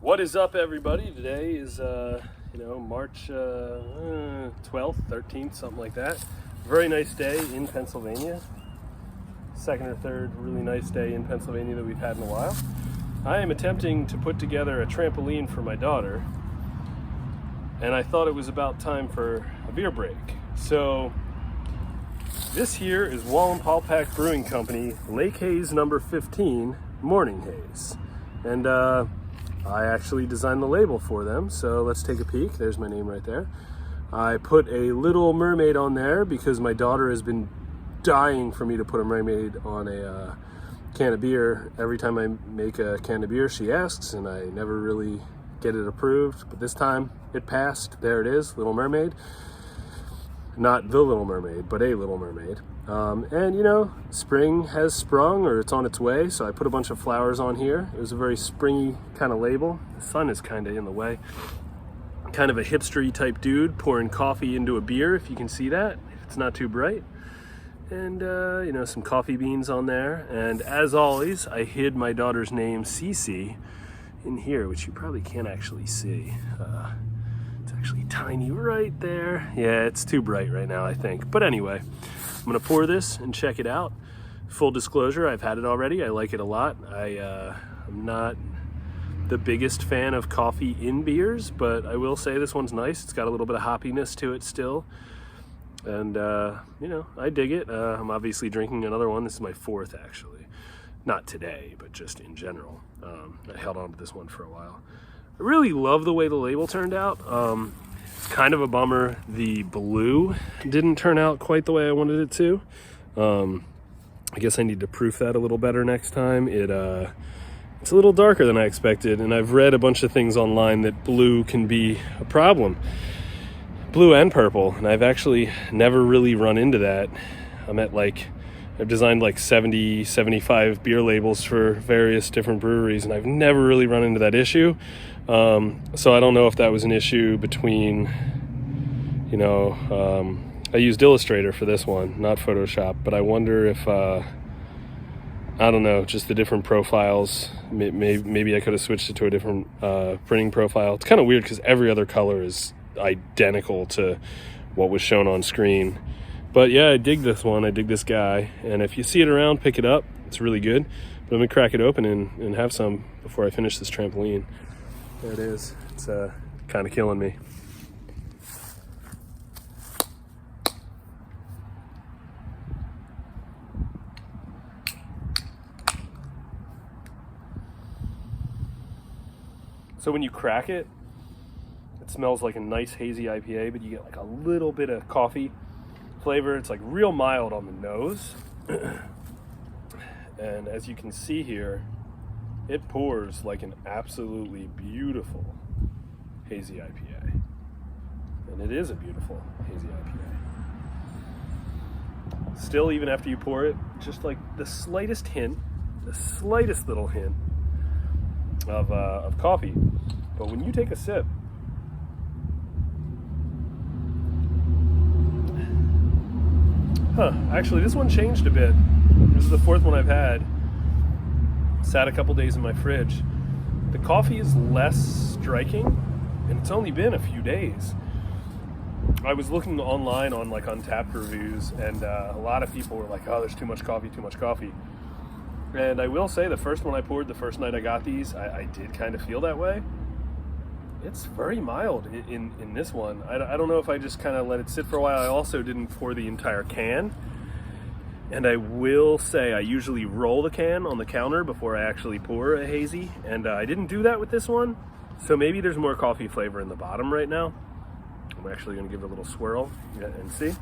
What is up, everybody? Today is March 12th, 13th, something like that. Very nice day in Pennsylvania. Second or third really nice day in Pennsylvania that we've had in a while. I am attempting to put together a trampoline for my daughter, and I thought it was about time for a beer break. So this here is Wallenpaupack Brewing Company Lake Haze number 15 Morning Haze, and I actually designed the label for them, so let's take a peek. There's my name right there. I put a Little Mermaid on there because my daughter has been dying for me to put a mermaid on a can of beer. Every time I make a can of beer, she asks, and I never really get it approved. But this time it passed. There it is, Little Mermaid. Not the Little Mermaid, but a Little Mermaid. And you know, spring has sprung, or it's on its way, so I put a bunch of flowers on here. It was a very springy kind of label. The sun is kind of in the way. Kind of a hipstery type dude pouring coffee into a beer, if you can see that, if it's not too bright. And some coffee beans on there. And as always, I hid my daughter's name, Cece, in here, which you probably can't actually see. It's actually tiny right there. Yeah, it's too bright right now, I think. But anyway, I'm gonna pour this and check it out. Full disclosure, I've had it already. I like it a lot. I'm not the biggest fan of coffee in beers, but I will say this one's nice. It's got a little bit of hoppiness to it still. And, I dig it. I'm obviously drinking another one. This is my fourth, actually. Not today, but just in general. I held on to this one for a while. I really love the way the label turned out. It's kind of a bummer the blue didn't turn out quite the way I wanted it to. I guess I need to proof that a little better next time. It's a little darker than I expected, and I've read a bunch of things online that blue can be a problem. Blue and purple, and I've actually never really run into that. I've designed like 70, 75 beer labels for various different breweries, and I've never really run into that issue. So I don't know if that was an issue between, I used Illustrator for this one, not Photoshop, but I wonder if, I don't know, just the different profiles. Maybe I could have switched it to a different printing profile. It's kind of weird because every other color is identical to what was shown on screen. But yeah, I dig this one. I dig this guy. And if you see it around, pick it up. It's really good. But I'm going to crack it open and have some before I finish this trampoline. There it is. It's kind of killing me. So when you crack it, it smells like a nice hazy IPA, but you get like a little bit of coffee flavor. It's like real mild on the nose. And as you can see here, it pours like an absolutely beautiful hazy IPA. And it is a beautiful hazy IPA. Still, even after you pour it, just like the slightest little hint of coffee. But when you take a sip, actually this one changed a bit. This is the fourth one I've had. Sat a couple days in my fridge. The coffee is less striking, and it's only been a few days. I was looking online on like Untappd reviews, and a lot of people were like, oh, there's too much coffee. And I will say the first one I poured, the first night I got these, I did kind of feel that way. It's very mild in this one. I don't know if I just kind of let it sit for a while. I also didn't pour the entire can. And I will say I usually roll the can on the counter before I actually pour a hazy. And I didn't do that with this one. So maybe there's more coffee flavor in the bottom right now. I'm actually going to give it a little swirl and see.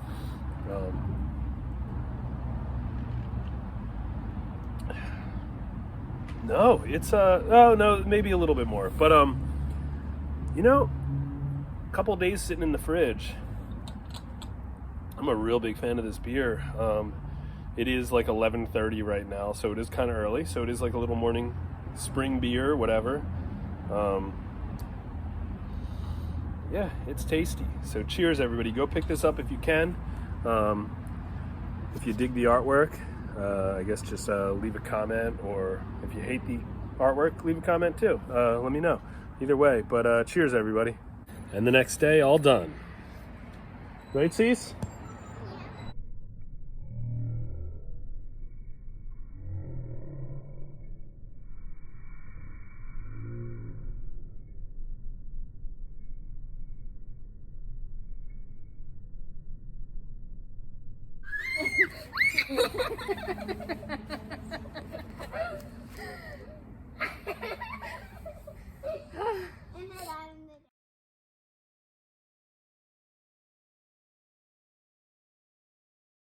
No, it's oh no, maybe a little bit more. But a couple days sitting in the fridge. I'm a real big fan of this beer. It is like 11:30 right now, so it is kind of early. So it is like a little morning spring beer, whatever. Yeah, it's tasty. So cheers, everybody. Go pick this up if you can. If you dig the artwork, I guess just leave a comment, or if you hate the artwork, leave a comment too. Let me know. Either way, but cheers everybody. And the next day, all done. Right, Cease?